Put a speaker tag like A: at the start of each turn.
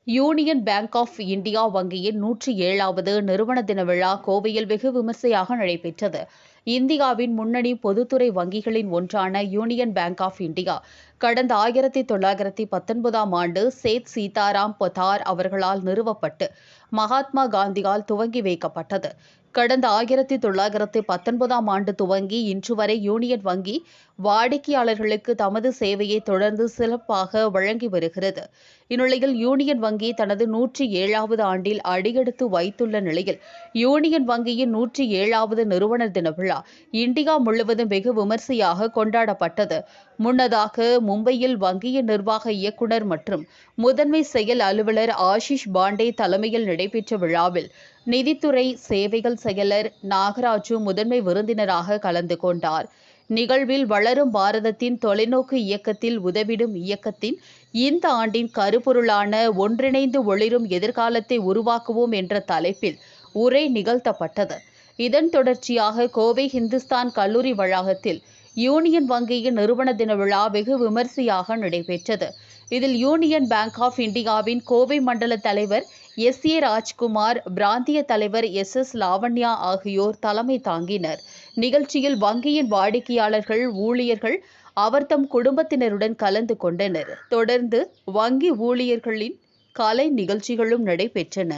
A: Union bank of India வங்கியின் 107வது நிறுவன தின விழா கோவையில் வெகு விமர்சையாக நடைபெற்றது. இந்தியாவின் முன்னணி பொதுத்துறை வங்கிகளின் ஒன்றான யூனியன் பேங்க் ஆஃப் இந்தியா கடந்த 1919ஆம் ஆண்டு சேத் சீதாராம் பொத்தார் அவர்களால் நிறுவப்பட்டு மகாத்மா காந்தியால் துவங்கி வைக்கப்பட்டது. கடந்த 1919ஆம் ஆண்டு துவங்கி இன்று வரை யூனியன் வங்கி வாடிக்கையாளர்களுக்கு தமது சேவையை தொடர்ந்து சிறப்பாக வழங்கி வருகிறது. இந்நிலையில் யூனியன் வங்கி தனது 107வது ஆண்டில் அடியெடுத்து வைத்துள்ள நிலையில் யூனியன் வங்கியின் 107வது நிறுவனர் தின விழா இந்தியா முழுவதும் வெகு விமர்சையாக கொண்டாடப்பட்டது. முன்னதாக மும்பையில் வங்கியின் நிர்வாக இயக்குநர் மற்றும் முதன்மை செயல் அலுவலர் ஆஷிஷ் பாண்டே தலைமையில் நடைபெற்ற விழாவில் நிதித்துறை சேவைகள் செயலர் நாகராஜு முதன்மை விருந்தினராக கலந்து கொண்டார். நிகழ்வில் வளரும் பாரதத்தின் தொலைநோக்கு இயக்கத்தில் உதவிடும் இயக்கத்தின் இந்த ஆண்டின் கருப்பொருளான ஒன்றிணைந்து ஒளிரும் எதிர்காலத்தை உருவாக்குவோம் என்ற தலைப்பில் உரை நிகழ்த்தப்பட்டது. இதன் தொடர்ச்சியாக கோவை இந்துஸ்தான் கல்லூரி வளாகத்தில் யூனியன் வங்கியின் நிறுவன தின விழா வெகு விமர்சையாக நடைபெற்றது. இதில் யூனியன் பேங்க் ஆஃப் இந்தியாவின் கோவை மண்டல தலைவர் எஸ். ஏ. ராஜ்குமார், பிராந்திய தலைவர் எஸ். லாவண்யா ஆகியோர் தலைமை தாங்கினர். நிகழ்ச்சியில் வங்கியின் வாடிக்கையாளர்கள், ஊழியர்கள் அவர்தம் குடும்பத்தினருடன் கலந்து கொண்டனர். தொடர்ந்து வங்கி ஊழியர்களின் கலை நிகழ்ச்சிகளும் நடைபெற்றன.